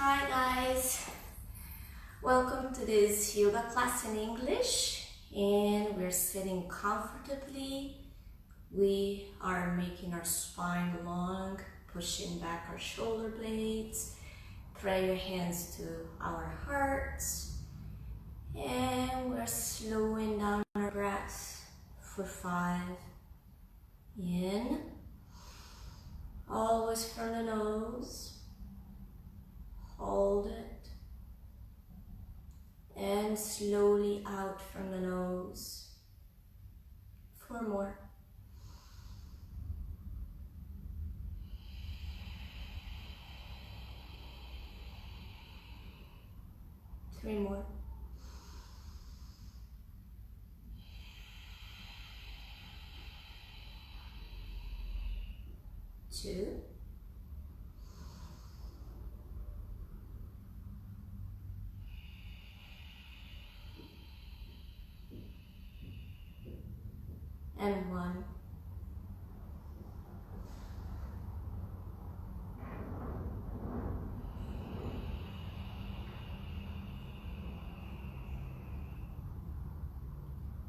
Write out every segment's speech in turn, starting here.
Hi guys, welcome to this yoga class in English, and we're sitting comfortably. We are making our spine long, pushing back our shoulder blades. Pray your hands to our hearts, and we're slowing down our breath for 5. In, always from the nose. Hold it, and slowly out from the nose. 4 more. Three more. 2. And 1.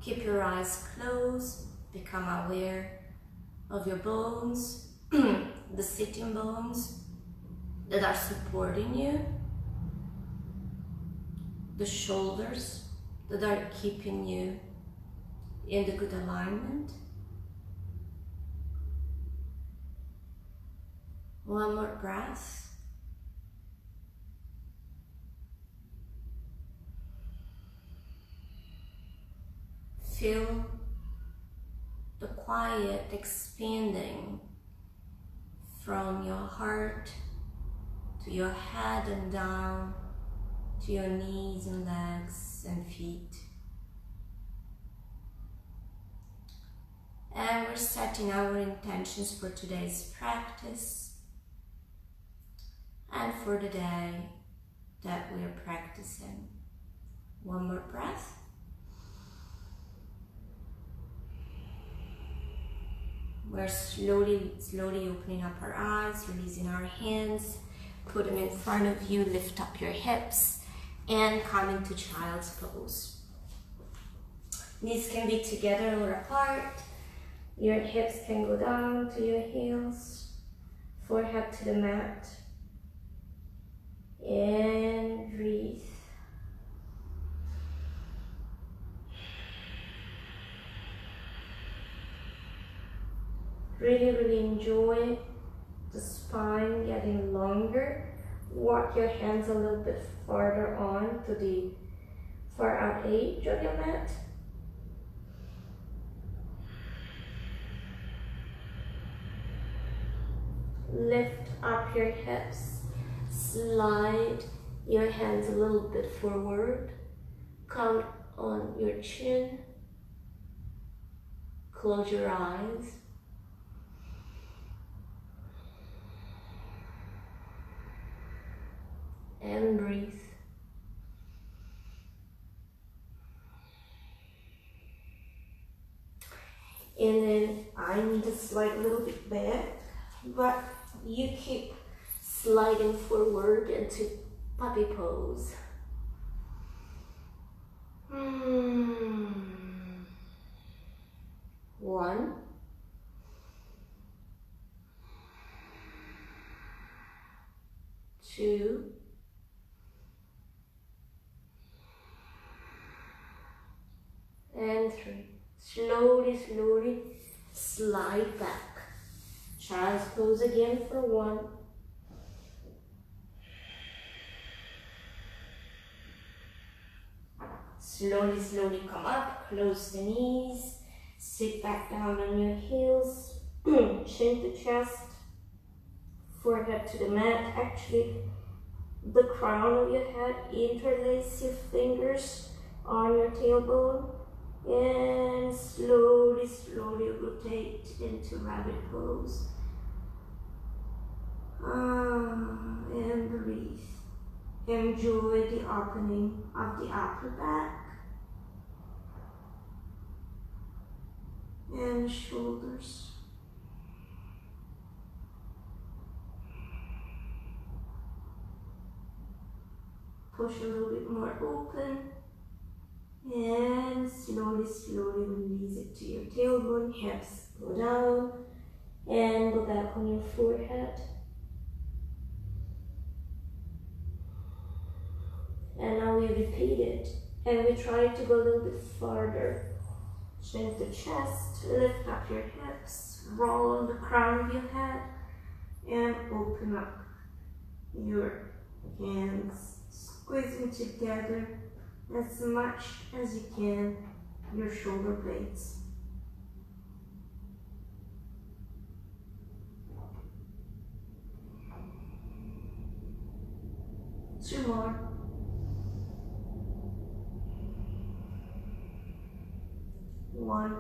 Keep your eyes closed, become aware of your bones, the sitting bones that are supporting you, the shoulders that are keeping you in the good alignment. 1 more breath. Feel the quiet expanding from your heart to your head and down to your knees and legs and feet. And we're setting our intentions for today's practice and for the day that we're practicing. 1 more breath. We're slowly opening up our eyes, releasing our hands, put them in front of you, lift up your hips, and come into child's pose. Knees can be together or apart. Your hips can go down to your heels, forehead to the mat, and breathe. Really enjoy the spine getting longer. Walk your hands a little bit farther on to the far out edge of your mat. Lift up your hips. Slide your hands a little bit forward. Count on your chin. Close your eyes. And breathe. And then I need to slide a little bit back, but you keep sliding forward into puppy pose. 1. 2. And 3. Slowly slide back. Child's pose again for 1. Slowly come up, close the knees, sit back down on your heels, chin to chest, forehead to the mat. Actually, the crown of your head, interlace your fingers on your tailbone, and slowly rotate into rabbit pose. And breathe. Enjoy the opening of the upper back and shoulders. Push a little bit more open. And slowly, slowly release it to your tailbone. Hips go down. And go back on your forehead. And now we repeat it. And we try to go a little bit farther. Shrink the chest, lift up your hips, roll the crown of your head, and open up your hands, squeezing together as much as you can your shoulder blades. Two more. One.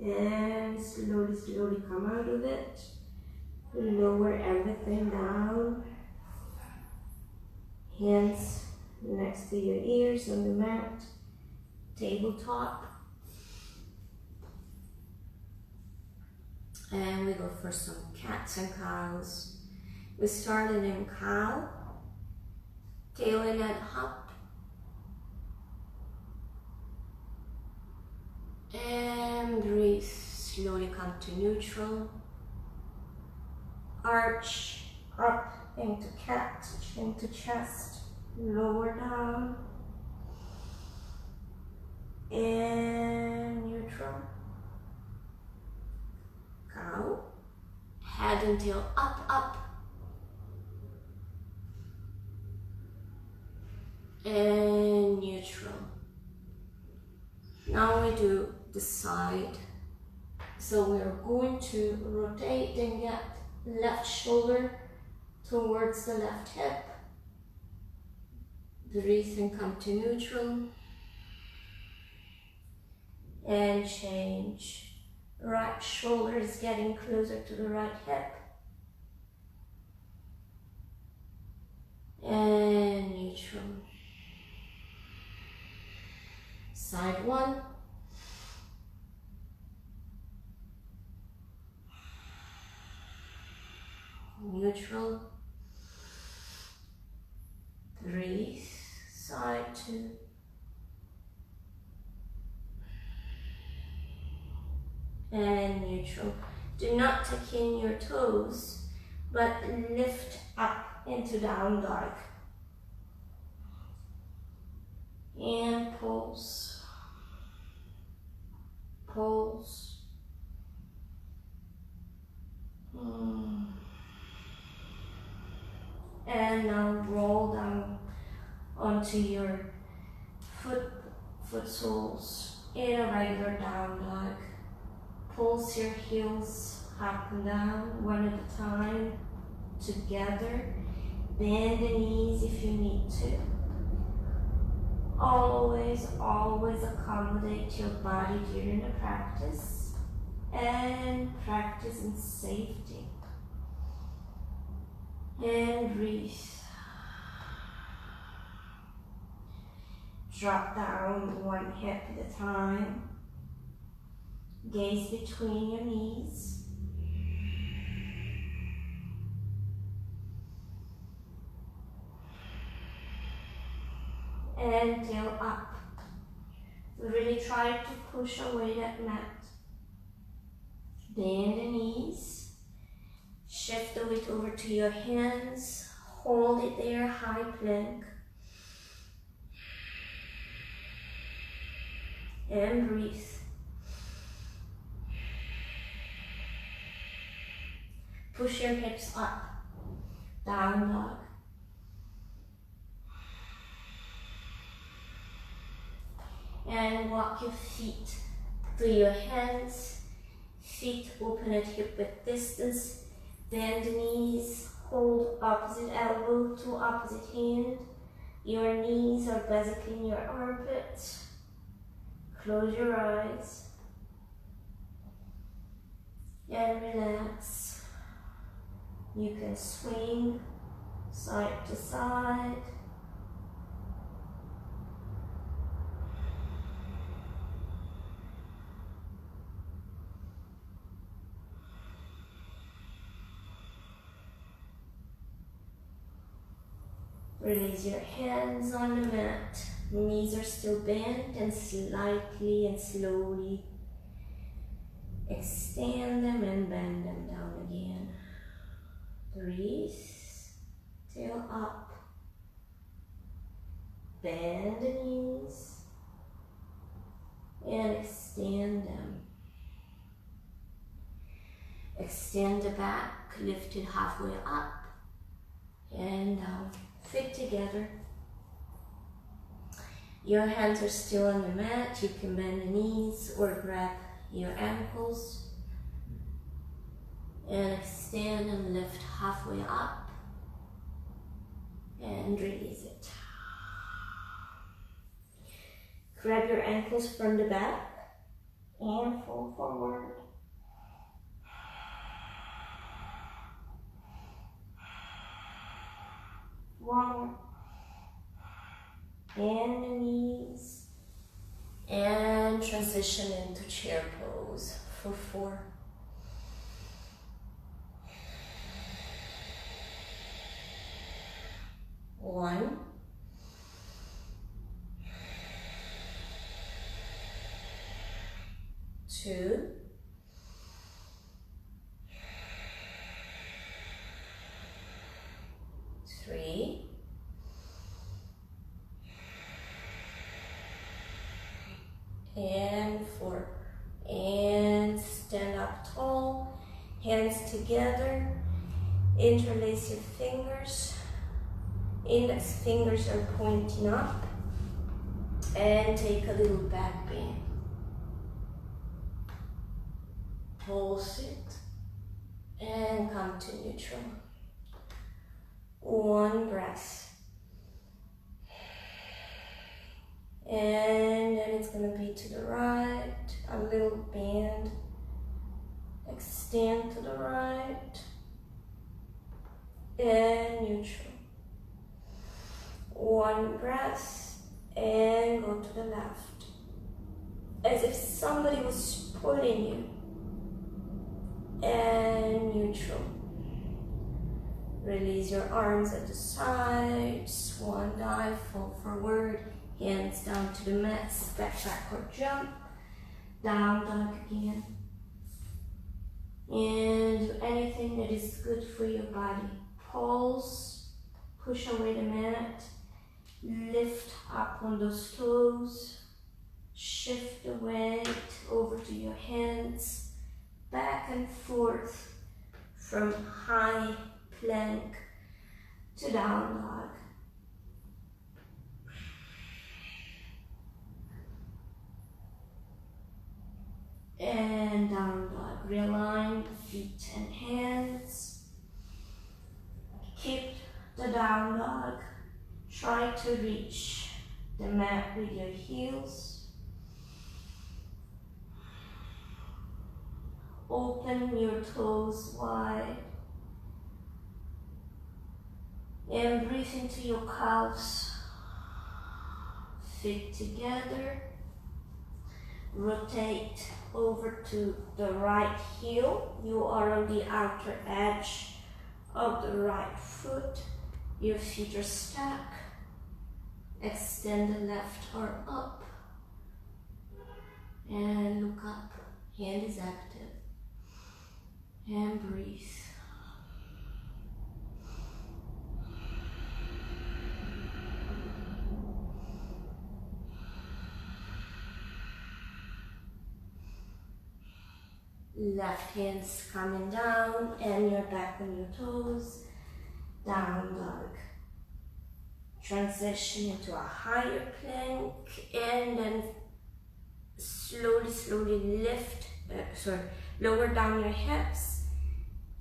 And slowly, slowly come out of it. Lower everything down. Hands next to your ears on the mat. Tabletop. And we go for some cats and cows. We started in cow. Tail in and up. And breathe. Slowly come to neutral. Arch up into cat, into chest. Lower down. And neutral. Cow. Head and tail up, up. And neutral. Now we do the side. So we're going to rotate and get left shoulder towards the left hip. Breathe and come to neutral. And change. Right shoulder is getting closer to the right hip. And neutral. Side one. Neutral. Breathe. Side two. And neutral. Do not tuck in your toes, but lift up into down dog. And pulse. Pulse. And now roll down onto your foot soles in a regular down dog. Pulse your heels up and down one at a time, together. Bend the knees if you need to. Always, always accommodate your body during the practice and practice in safety. And breathe. Drop down one hip at a time. Gaze between your knees. And tail up. Really try to push away that mat. Bend the knees. Shift the weight over to your hands. Hold it there, high plank. And breathe. Push your hips up. Down dog. And walk your feet to your hands. Feet open at hip width distance. Bend the knees. Hold opposite elbow to opposite hand. Your knees are basically in your armpits. Close your eyes. And relax. You can swing side to side. Release your hands on the mat. Knees are still bent, and slightly and slowly extend them and bend them down again. Breathe. Tail up. Bend the knees and extend them. Extend the back, lift it halfway up and down. Feet together. Your hands are still on the mat. You can bend the knees or grab your ankles and extend and lift halfway up and release it. Grab your ankles from the back and fall forward. One more. Bend the knees and transition into chair pose for 4. One. 2. 3. And 4. And stand up tall, hands together, interlace your fingers, index fingers are pointing up, and take a little back bend. Pulse it and come to neutral. One breath. And then it's going to be to the right, a little bend, extend to the right, and neutral. One breath, and go to the left. As if somebody was pulling you, and neutral. Release your arms at the sides, swan dive, fall forward. Hands down to the mat, step backward jump, down dog again. And do anything that is good for your body. Pulse, push away the mat, lift up on those toes, shift the weight over to your hands, back and forth from high plank to down dog. And down dog. Realign feet and hands. Keep the down dog. Try to reach the mat with your heels. Open your toes wide. And breathe into your calves. Feet together. Rotate over to the right heel. You are on the outer edge of the right foot. Your feet are stacked. Extend the left arm up. And look up. Hand is active. And breathe. Left hand's coming down and you're back on your toes. Down dog. Transition into a higher plank and then slowly lift, lower down your hips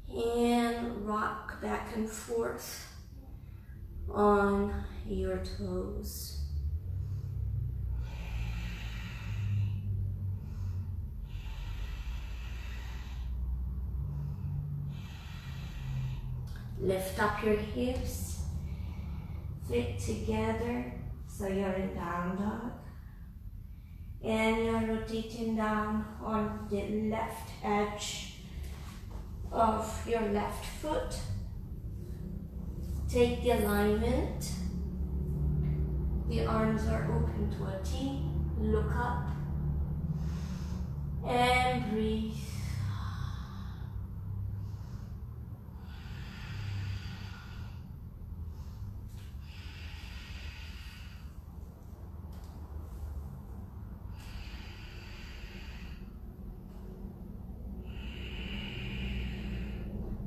and rock back and forth on your toes. Lift up your hips, feet together, so you're in down dog. And you're rotating down on the left edge of your left foot. Take the alignment The arms are open to a T. Look up and breathe.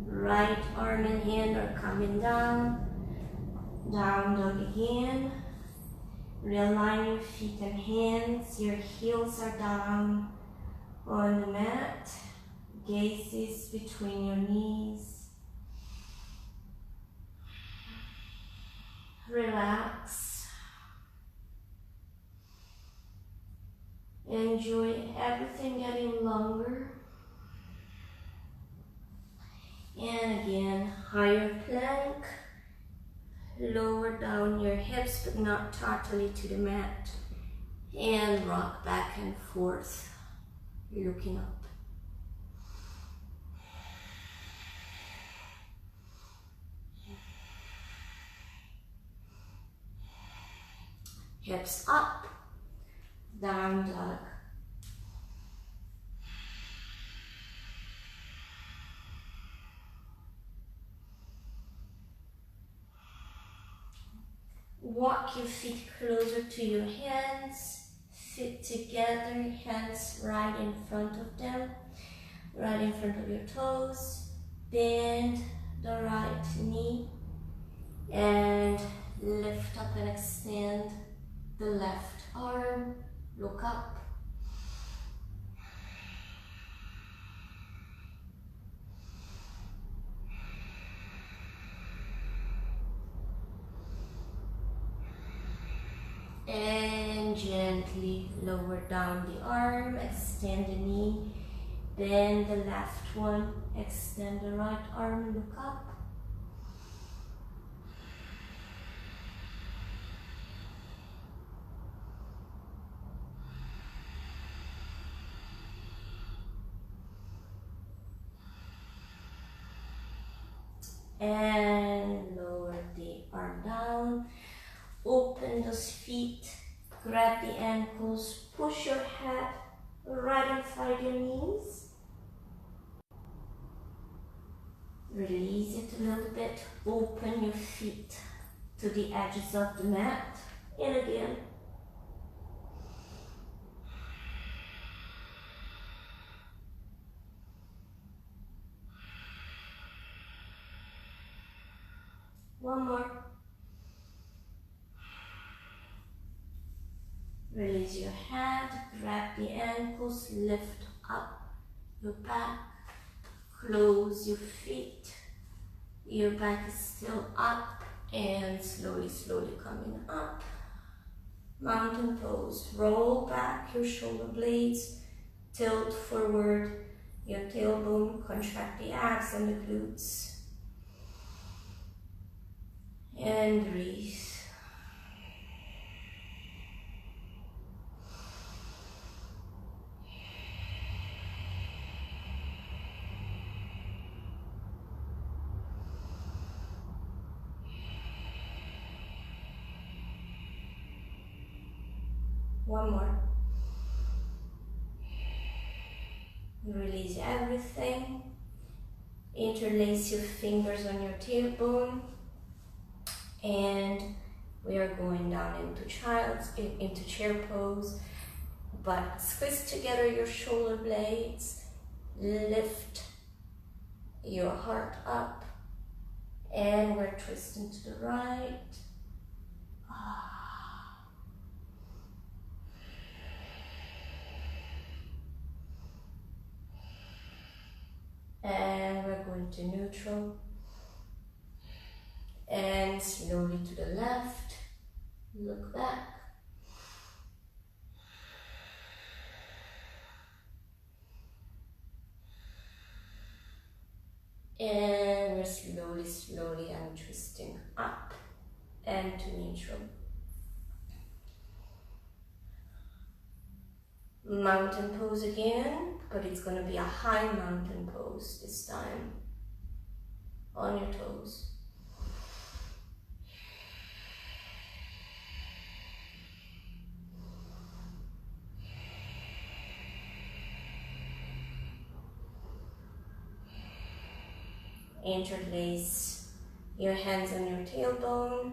Right arm and hand are coming down. Down dog again. Realign your feet and hands. Your heels are down on the mat. Gazes between your knees. Relax. Enjoy everything getting longer. And again, higher plank. Lower down your hips, but not totally to the mat. And rock back and forth, looking up. Hips up, down dog. Walk your feet closer to your hands, feet together, hands right in front of them, right in front of your toes. Bend the right knee and lift up and extend the left arm. Look up. And gently lower down the arm, extend the knee, bend the left one, extend the right arm, look up. And lower the arm down. Open those feet, grab the ankles, push your head right inside your knees. Release it a little bit, open your feet to the edges of the mat. And again. One more. Release your head, grab the ankles, lift up your back, close your feet. Your back is still up and slowly, slowly coming up. Mountain pose. Roll back your shoulder blades, tilt forward your tailbone, contract the abs and the glutes. And breathe. One more. Release everything. Interlace your fingers on your tailbone. And we are going down into chair pose. But squeeze together your shoulder blades. Lift your heart up. And we're twisting to the right. And we're going to neutral. And slowly to the left. Look back. And we're slowly, slowly untwisting up and to neutral. Mountain pose again, but it's going to be a high mountain pose this time. On your toes. Interlace your hands on your tailbone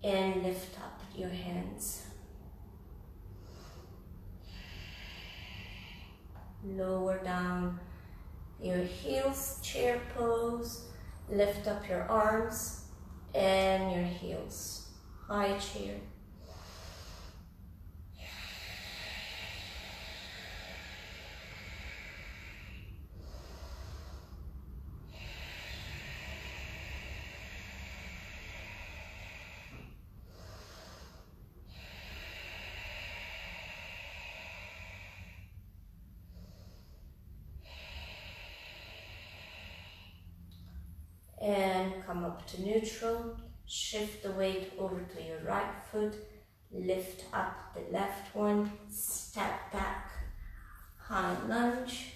and lift up your hands. Lower down your heels, chair pose. Lift up your arms and your heels. High chair. And come up to neutral. Shift the weight over to your right foot. Lift up the left one. Step back. High lunge.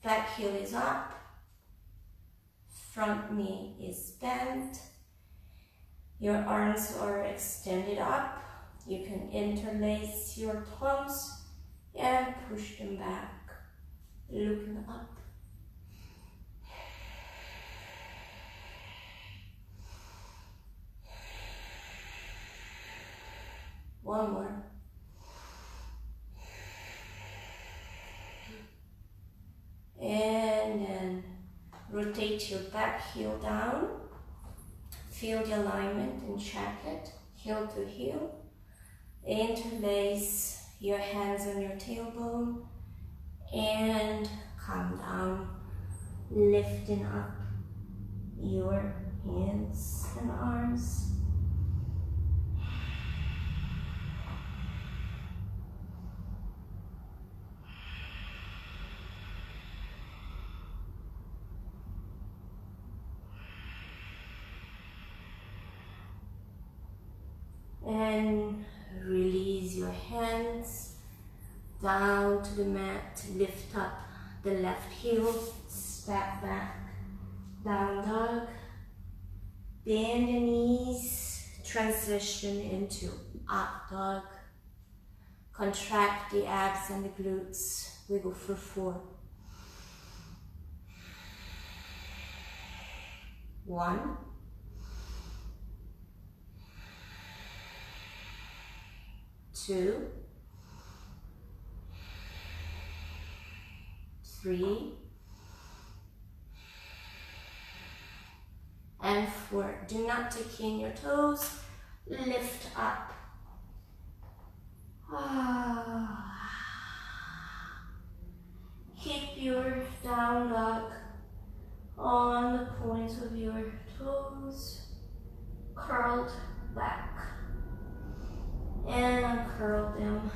Back heel is up. Front knee is bent. Your arms are extended up. You can interlace your palms and push them back. Looking up. One more. And then rotate your back heel down. Feel the alignment and check it, heel to heel. Interlace your hands on your tailbone and come down, lifting up your hands and arms. And release your hands down to the mat. Lift up the left heel, step back, down dog. Bend the knees, transition into up dog. Contract the abs and the glutes. We go for 4. 1. 2, 3, and 4. Do not tuck in your toes. Lift up. Keep your down dog on the points of your toes, curled back. And uncurl them.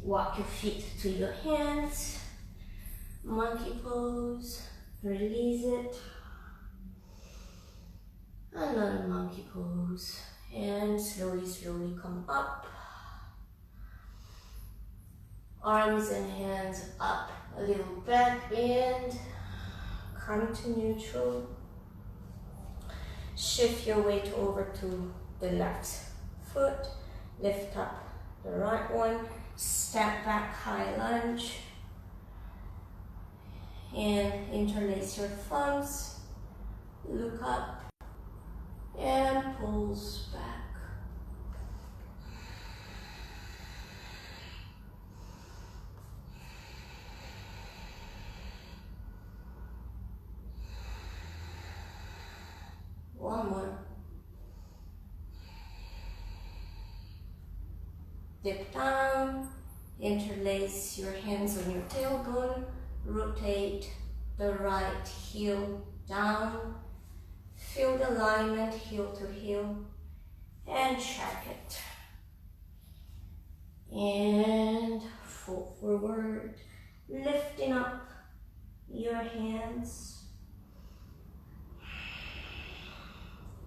Walk your feet to your hands. Monkey pose. Release it. Another monkey pose. And slowly, slowly come up. Arms and hands up. A little back bend. Come to neutral. Shift your weight over to the left foot, lift up the right one, step back, high lunge, and interlace your thumbs, look up, and pulls back. One more. Dip down, interlace your hands on your tailbone, rotate the right heel down, feel the alignment heel to heel, and check it. And fall forward, lifting up your hands,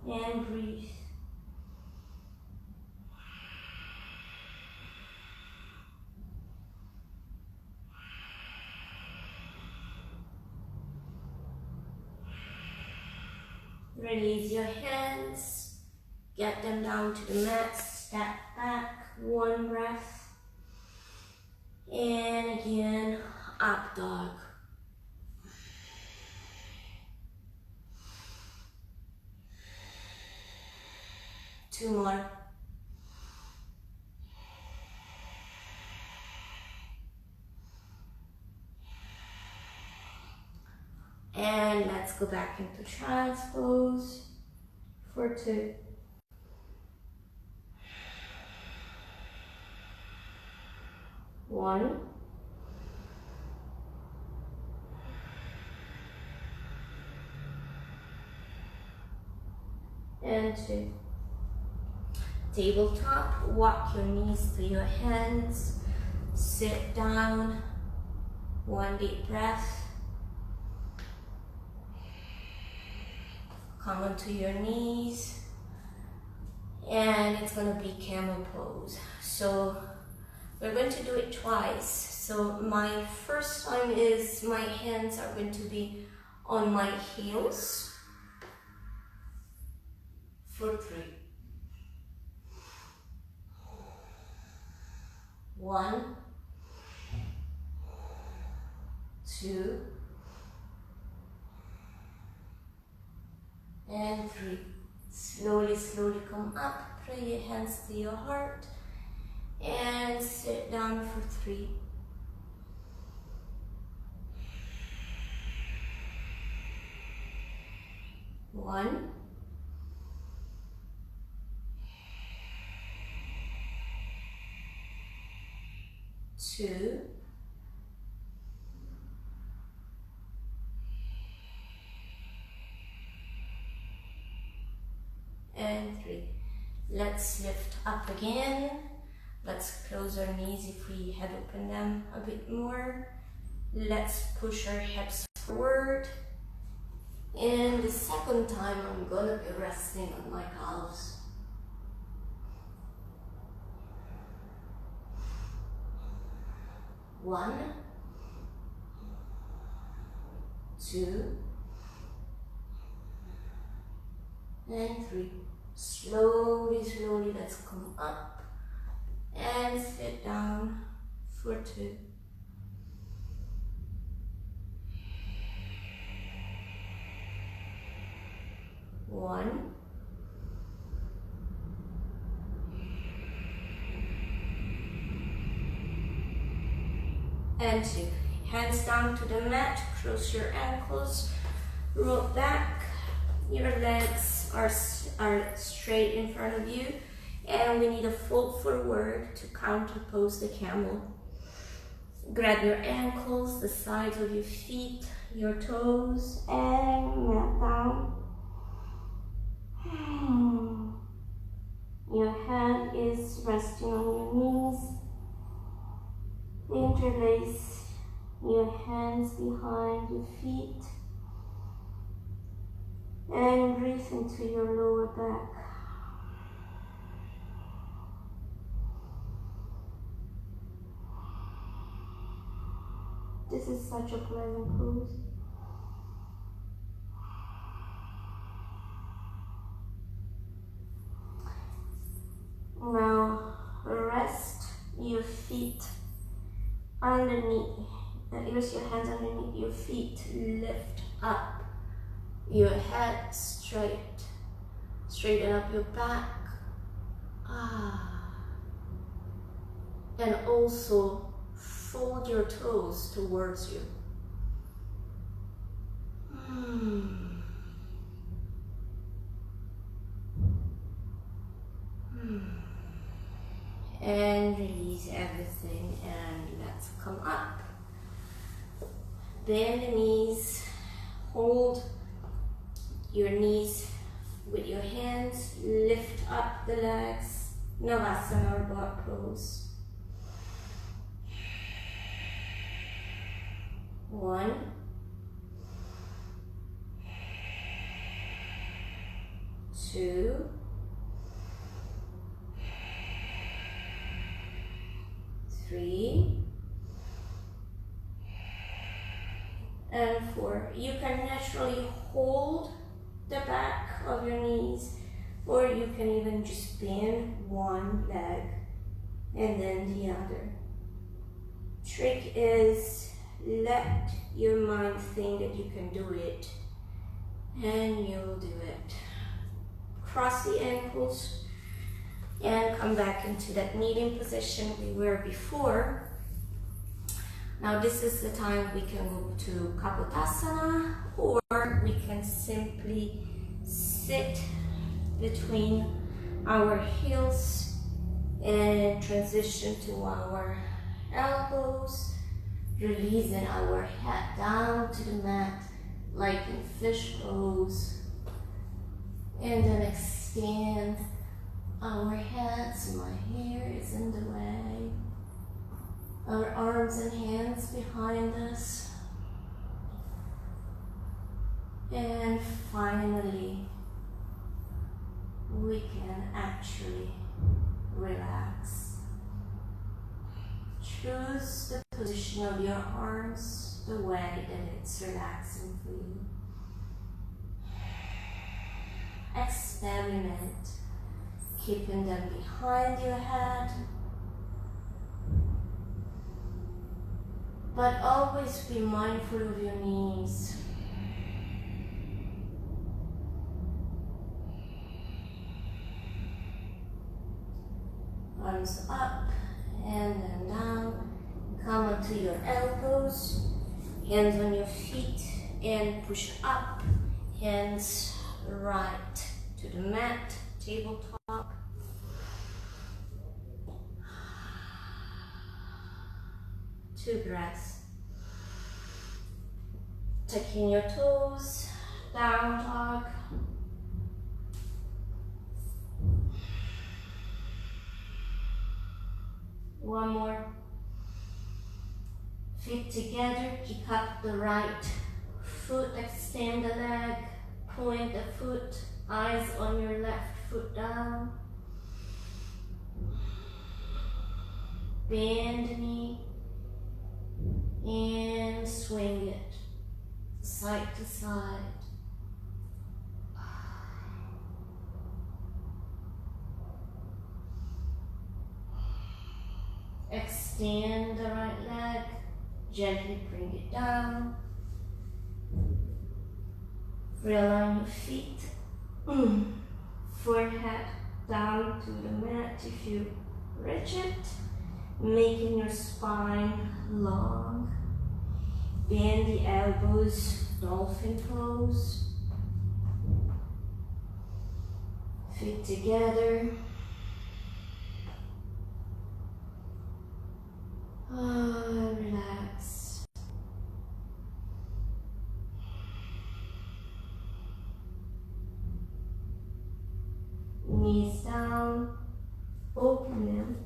and breathe. Release your hands, get them down to the mat, step back, 1 breath, and again, up dog. 2 more. And let's go back into child's pose for 2. One. And 2. Tabletop, walk your knees to your hands, sit down, 1 deep breath, come onto your knees, and it's going to be camel pose. So we're going to do it twice. So my first time is my hands are going to be on my heels for 3. 1, 2, and 3. Slowly, slowly come up, pray your hands to your heart, and sit down for 3. 1, 2, and 3. Let's lift up again. Let's close our knees if we had opened them a bit more. Let's push our hips forward. And the second time I'm gonna be resting on my calves. 1, 2, and 3. Slowly, slowly, let's come up and sit down for 2. 1, 2. Hands down to the mat, cross your ankles, roll back. Your legs are straight in front of you, and we need a fold forward to counter pose the camel. Grab your ankles, the sides of your feet, your toes, and mat down. Your head is resting on your knees. Interlace your hands behind your feet and breathe into your lower back. This is such a pleasant pose. Now rest your feet underneath, use your hands underneath your feet, lift up your head straight, straighten up your back, and also fold your toes towards you. And release everything, and let's come up. Bend the knees, hold your knees with your hands, lift up the legs, Navasana or block pose. 1, 2, 3, and 4. You can naturally hold the back of your knees, or you can even just bend one leg and then the other. Trick is let your mind think that you can do it, and you'll do it. Cross the ankles, and come back into that kneeling position we were before. Now this is the time we can move to Kapotasana, or we can simply sit between our heels and transition to our elbows, releasing our head down to the mat like in fish pose, and then extend our heads. My hair is in the way. Our arms and hands behind us. And finally, we can actually relax. Choose the position of your arms the way that it's relaxing for you. Experiment keeping them behind your head, but always be mindful of your knees. Arms up and then down. Come onto your elbows, hands on your feet, and push up. Hands right to the mat, tabletop. Two breaths. Tucking your toes, down dog. One more. Feet together, kick up the right foot, extend the leg, point the foot, eyes on your left foot down. Bend the knee and swing it side to side. Extend the right leg, gently bring it down. Realign your feet, forehead down to the mat if you rigid, making your spine long. Bend the elbows, Dolphin Pose. Feet together. Relax. Knees down, open them,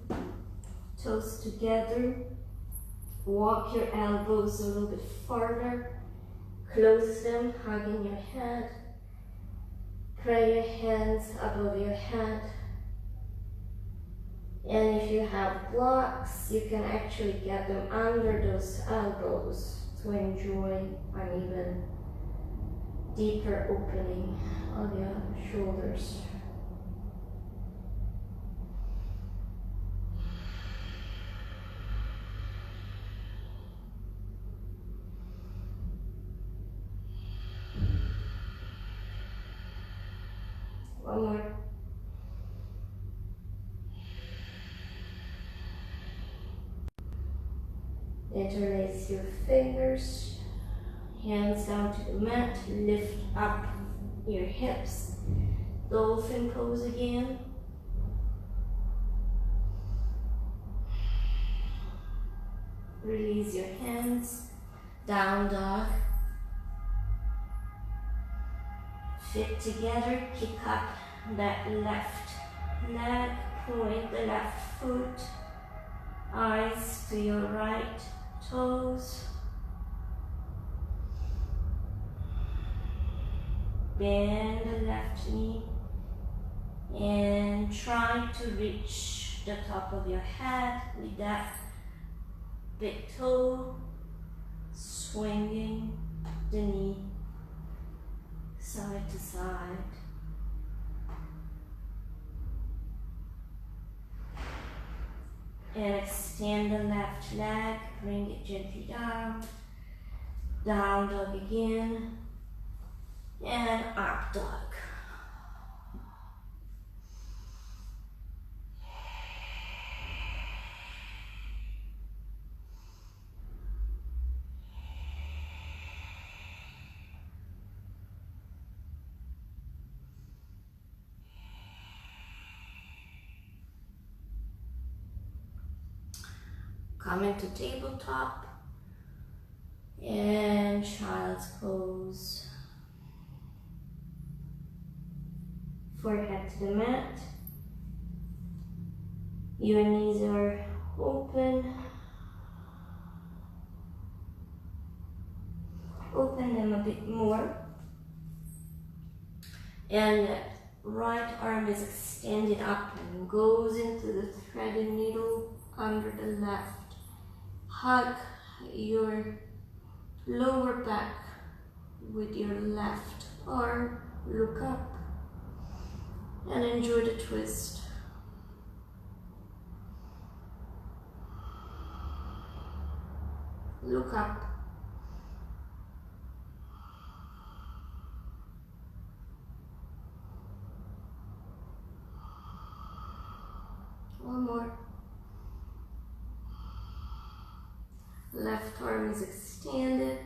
toes together. Walk your elbows a little bit farther. Close them, hugging your head. Pray your hands above your head. And if you have blocks, you can actually get them under those elbows to enjoy an even deeper opening of your shoulders. One more. Interlace your fingers, hands down to the mat, lift up your hips. Dolphin Pose again. Release your hands, down dog. Feet together, kick up that left leg, point the left foot, eyes to your right toes. Bend the left knee and try to reach the top of your head with that big toe, swinging the knee side to side. And extend the left leg, bring it gently down, down dog again, and up dog. Come into tabletop and child's pose. Forehead to the mat. Your knees are open. Open them a bit more. And right arm is extended up and goes into the threaded needle under the left. Hug your lower back with your left arm. Look up and enjoy the twist. Look up. One more. Left arm is extended,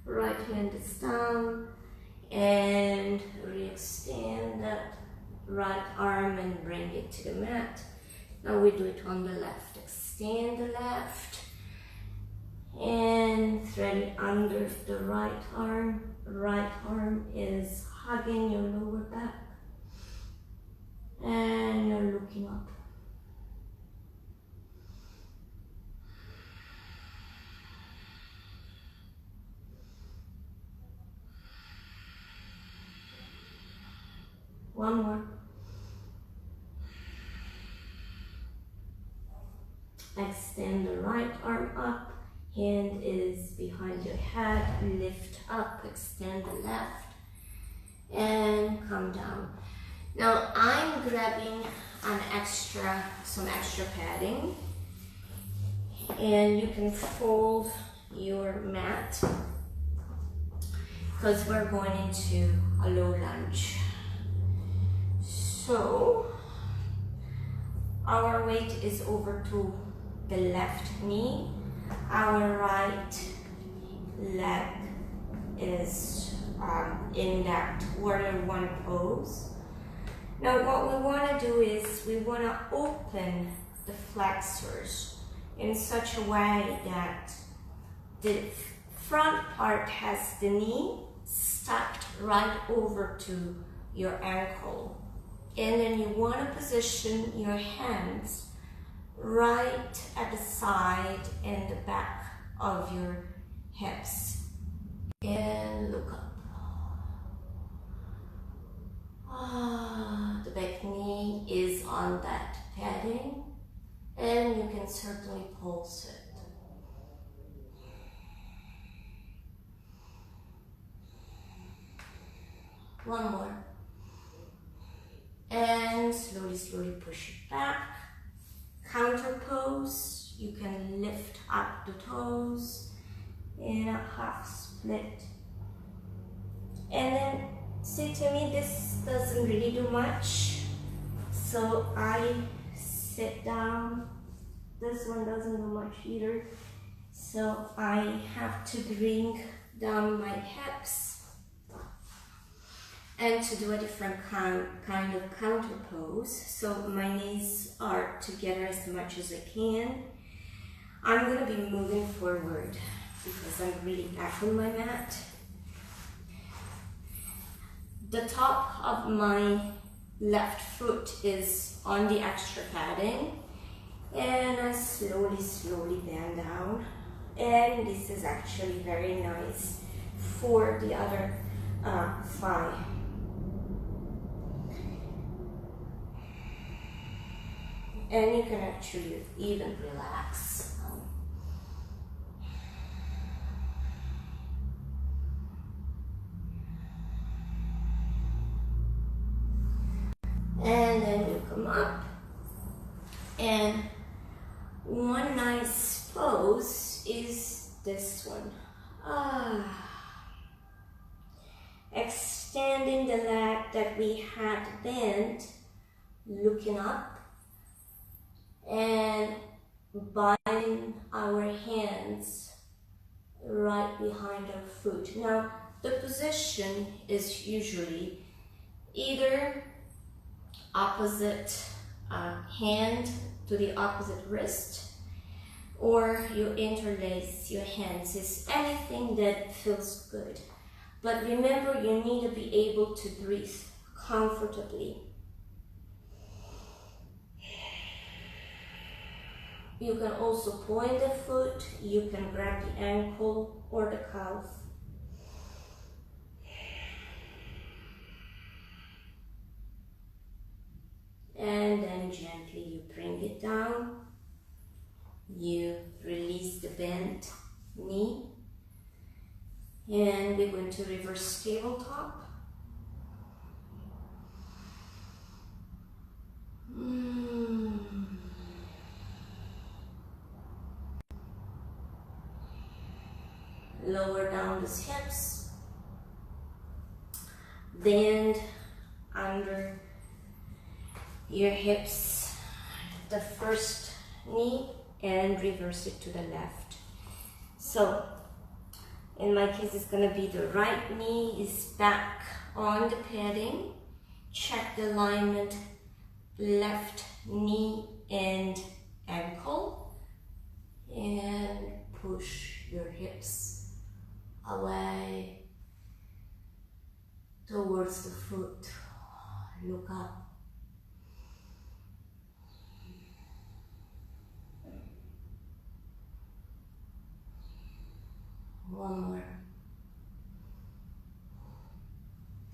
right hand is down, and re-extend that right arm and bring it to the mat. Now we do it on the left. Extend the left and thread it under the right arm. Right arm is hugging your lower back and you're looking up. One more. Extend the right arm up, hand is behind your head, lift up, extend the left, and come down. Now I'm grabbing some extra padding, and you can fold your mat because we're going into a low lunge. So our weight is over to the left knee, our right leg is in that warrior one pose. Now what we want to do is we want to open the flexors in such a way that the front part has the knee stacked right over to your ankle. And then you want to position your hands right at the side and the back of your hips. And look up. The back knee is on that padding, and you can certainly pulse it. One more. And slowly push it back. Counter pose, you can lift up the toes in a half split. And then, see, to me this doesn't really do much. So I sit down. This one doesn't do much either. So I have to bring down my hips and to do a different kind of counter pose. So my knees are together as much as I can. I'm going to be moving forward because I'm really back on my mat. The top of my left foot is on the extra padding, and I slowly bend down. And this is actually very nice for the other thigh. And you can actually even relax. And then you come up. And one nice pose is this one. Extending the leg that we had bent, looking up. And bind our hands right behind our foot. Now, the position is usually either opposite hand to the opposite wrist, or you interlace your hands. It's anything that feels good. But remember, you need to be able to breathe comfortably. You can also point the foot, you can grab the ankle or the calf. And then gently you bring it down. You release the bent knee. And we're going to reverse tabletop. Lower down the hips. Bend under your hips the first knee and reverse it to the left. So in my case, it's going to be the right knee is back on the padding. Check the alignment, left knee and ankle, and push your hips away towards the foot. Look up. One more.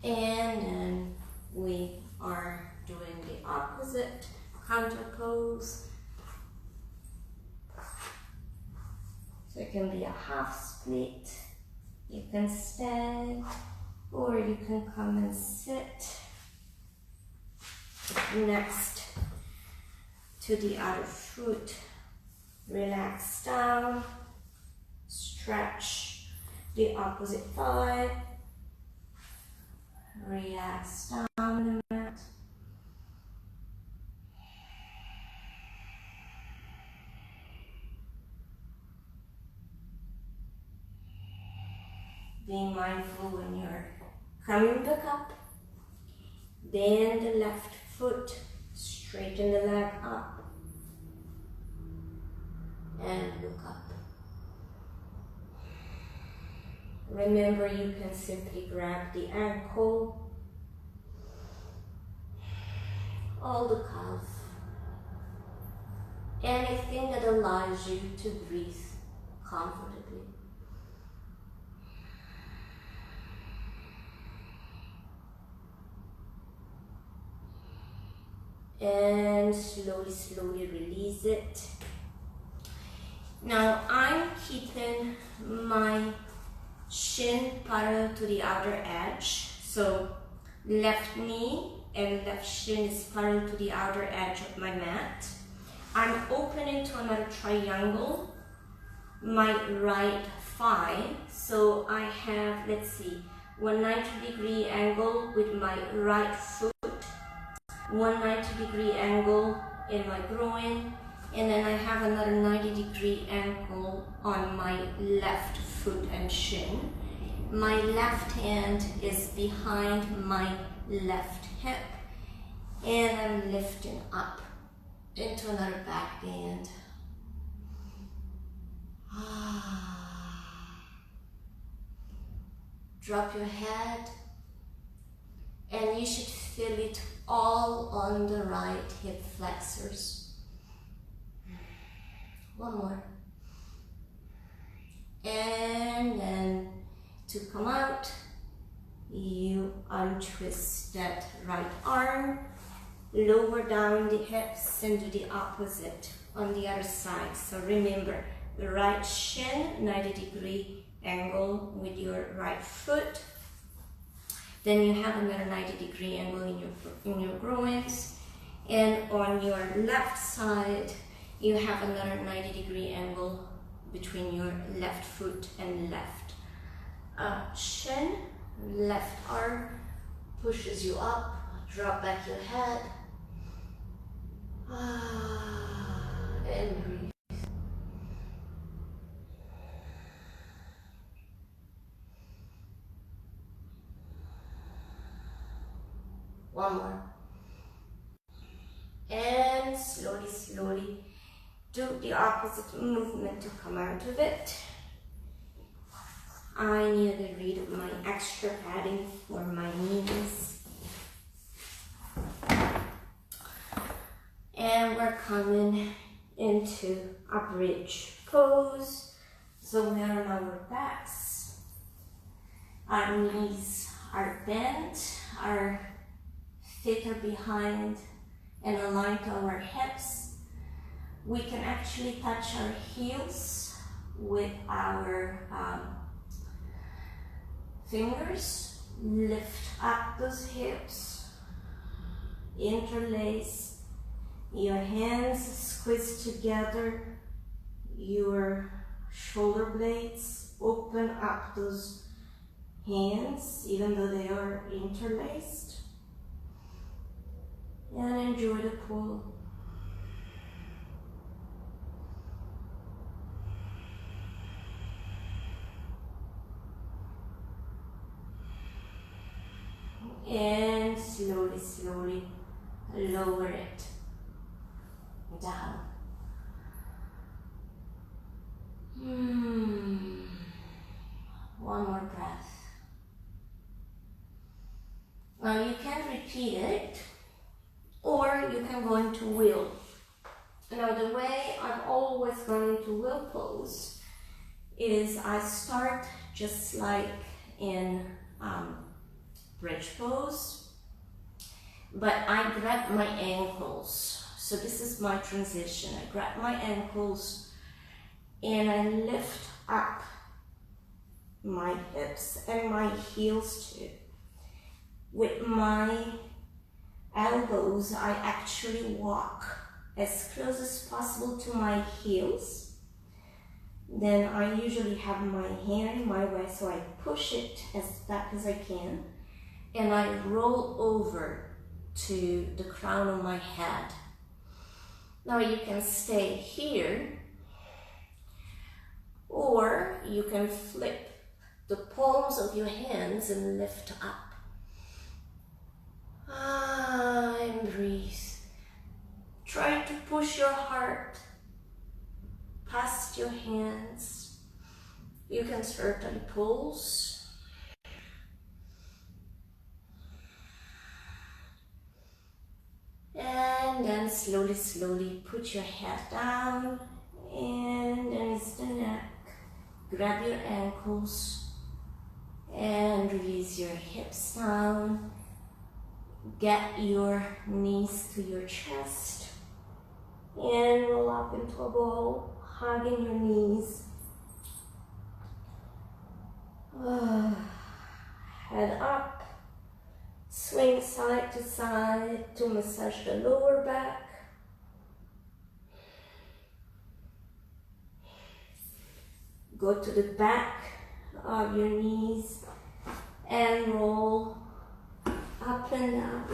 And then we are doing the opposite counter pose. So it can be a half split. You can stand or you can come and sit next to the other foot. Relax down. Stretch the opposite thigh. Relax down on the mat. Being mindful when you're coming back up. Bend the left foot, straighten the leg up, and look up. Remember, you can simply grab the ankle, all the calf, anything that allows you to breathe comfortably. And slowly release it. Now I'm keeping my shin parallel to the outer edge. So left knee and left shin is parallel to the outer edge of my mat. I'm opening to another triangle, my right thigh. So I have, let's see, 190-degree angle with my right foot, 190-degree angle in my groin, and then I have another 90-degree angle on my left foot and shin. My left hand is behind my left hip, and I'm lifting up into another back bend. Drop your head, and you should feel it all on the right hip flexors. One more. And then to come out, you untwist that right arm, lower down the hips and do the opposite on the other side. So remember, the right shin, 90-degree angle with your right foot. Then you have another 90-degree angle in your groins, and on your left side you have another 90-degree angle between your left foot and left shin. Left arm pushes you up, drop back your head, and breathe. One more. And slowly do the opposite movement to come out of it. I need to get rid of my extra padding for my knees. And we're coming into a bridge pose. So we are on our backs. Our knees are bent, our feet are behind and aligned to our hips. We can actually touch our heels with our fingers. Lift up those hips, interlace your hands, squeeze together your shoulder blades, open up those hands even though they are interlaced, and enjoy the pull. And slowly, slowly lower it down. One more breath. Now you can repeat it, or you can go into wheel. Now the way I've always gone into wheel pose is I start just like in bridge pose, but I grab my ankles. So this is my transition. I grab my ankles and I lift up my hips and my heels too. With my elbows, I actually walk as close as possible to my heels. Then I usually have my hand in my way, so I push it as back as I can, and I roll over to the crown of my head. Now you can stay here, or you can flip the palms of your hands and lift up. And breathe. Try to push your heart past your hands. You can certainly pulse. And then slowly, slowly put your head down, and then it's the neck. Grab your ankles and release your hips down. Get your knees to your chest and roll up into a ball, hugging your knees. Head up, swing side to side to massage the lower back. Go to the back of your knees and roll up and down.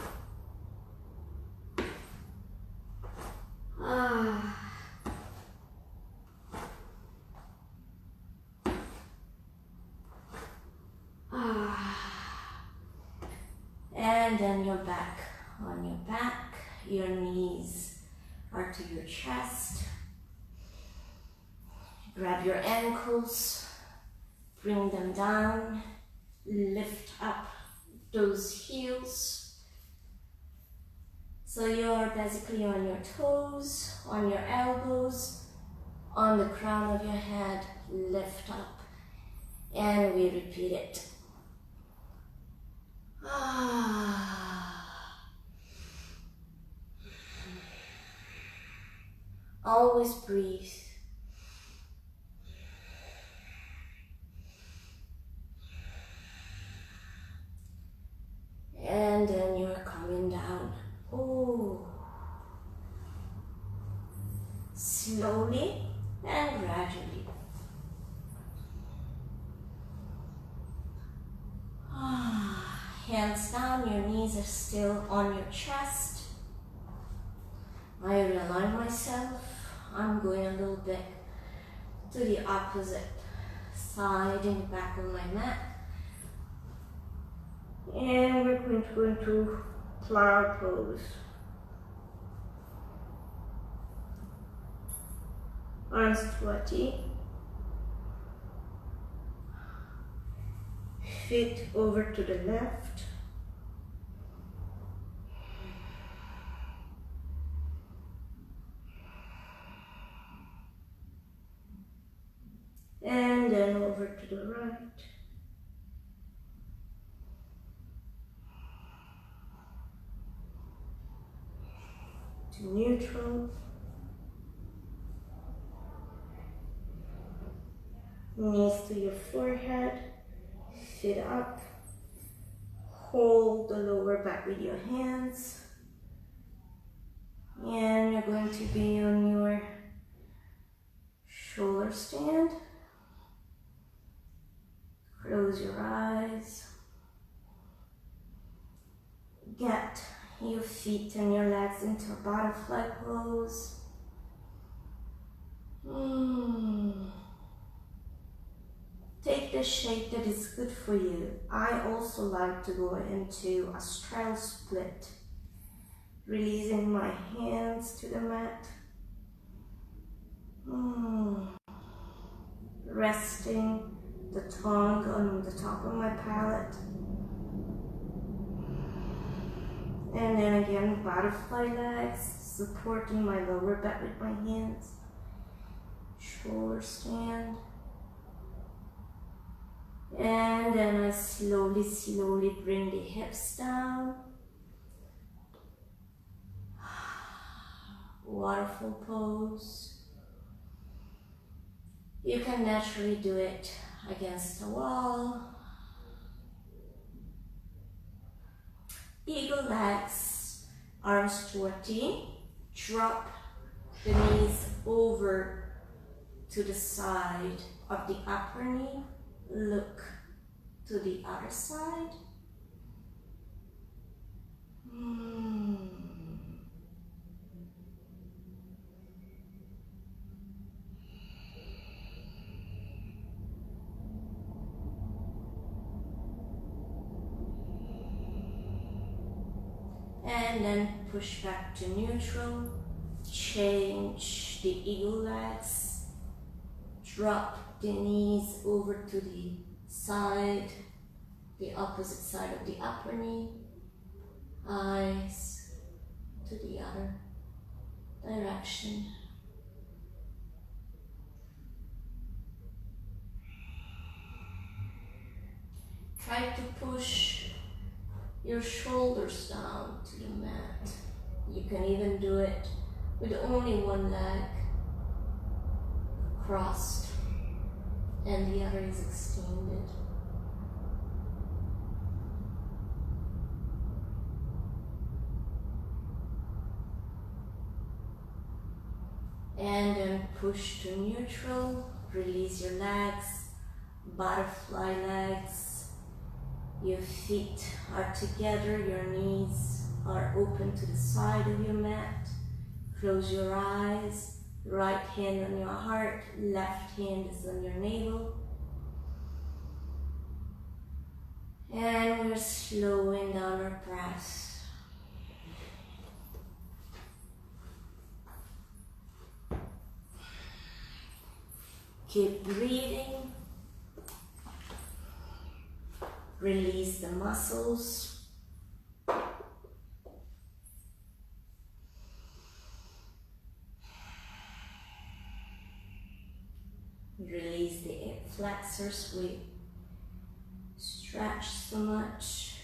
And then you're back on your back. Your knees are to your chest. Grab your ankles, bring them down, lift up those heels. So you're basically on your toes, on your elbows, on the crown of your head, lift up, and we repeat it. Always breathe. And then you're coming down. Slowly and gradually. Hands down, your knees are still on your chest. I realign myself. I'm going a little bit to the opposite side in the back of my mat. And we're going to go into cloud pose. arms sweaty, feet over to the left, and then over to the right. To neutral. Knees to your forehead, sit up, hold the lower back with your hands, and you're going to be on your shoulder stand. Close your eyes, get your feet and your legs into a butterfly pose. Take the shape that is good for you. I also like to go into a straddle split, releasing my hands to the mat. Resting the tongue on the top of my palate. And then again, butterfly legs, supporting my lower back with my hands. Shoulder stand. And then I slowly bring the hips down. Waterfall pose. You can naturally do it against a wall. Eagle legs, arms sweaty. Drop the knees over to the side of the upper knee. Look to the other side. And then push back to neutral. Change the eagle legs. Drop the knees over to the side, the opposite side of the upper knee. Eyes to the other direction. Try to push your shoulders down to the mat. You can even do it with only one leg crossed and the other is extended. And then push to neutral, release your legs, butterfly legs. Your feet are together, your knees are open to the side of your mat. Close your eyes, right hand on your heart, left hand is on your navel. And we're slowing down our breath. Keep breathing. Release the muscles. Release the flexors. We stretch so much.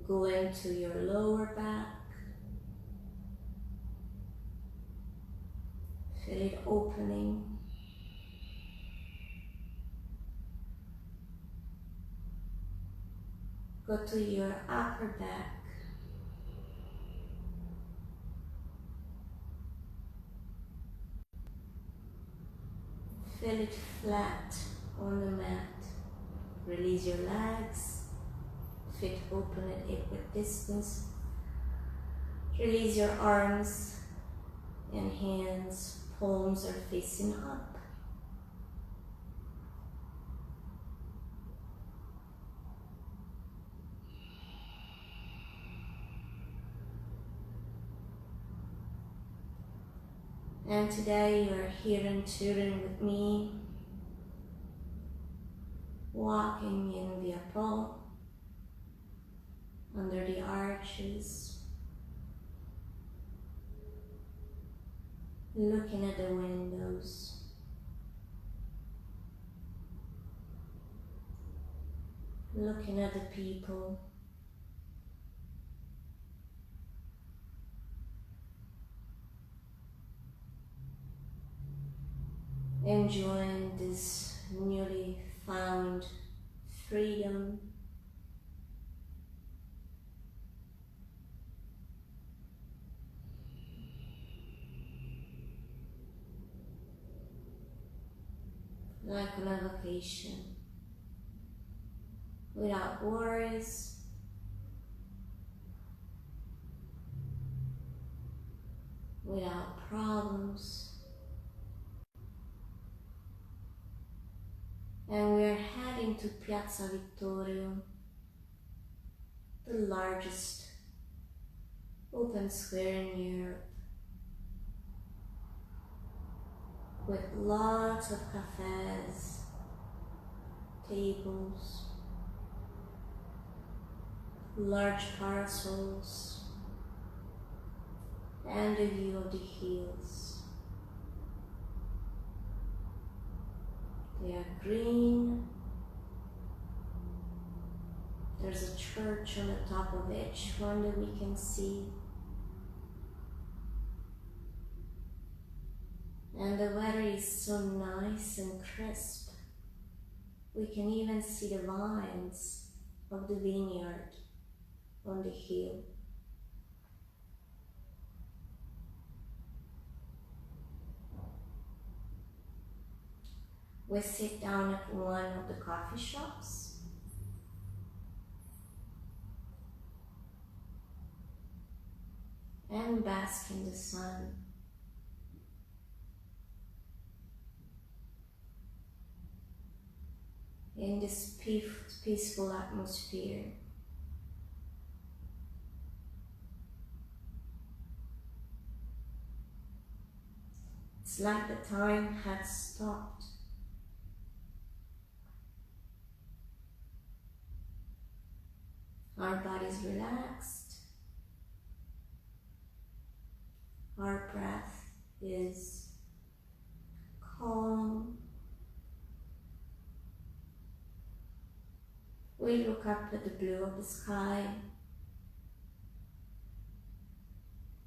Go into your lower back. Feel it opening. Go to your upper back. Feel it flat on the mat. Release your legs. Feet open at equal distance. Release your arms and hands. Palms are facing up. And today you are here in Turin with me, walking in Via Po, under the arches, looking at the windows, looking at the people, enjoying this newly found freedom. Like on a vacation, without worries, without problems. And we are heading to Piazza Vittorio, the largest open square in Europe, with lots of cafes, tables, large parasols, and a view of the hills. They are green. There's a church on the top of each one that we can see. And the weather is so nice and crisp. We can even see the vines of the vineyard on the hill. We sit down at one of the coffee shops and bask in the sun. In this peaceful atmosphere. It's like the time had stopped. Our body's relaxed. Our breath is calm. We look up at the blue of the sky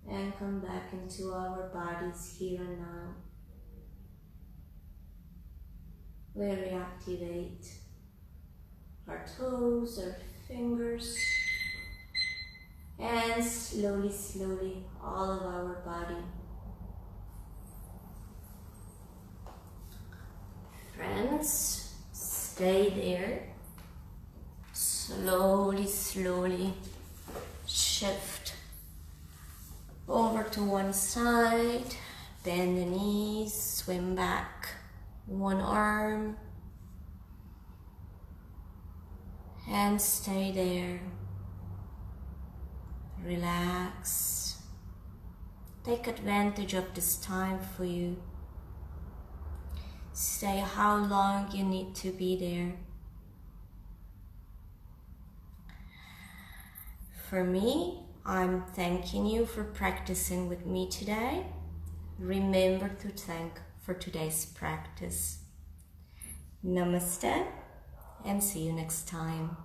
and come back into our bodies here and now. We reactivate our toes, our fingers, and slowly, all of our body. Friends, stay there. Slowly shift over to one side, bend the knees, swim back one arm, and stay there. Relax. Take advantage of this time for you. Stay how long you need to be there. For me, I'm thanking you for practicing with me today. Remember to thank for today's practice. Namaste, and see you next time.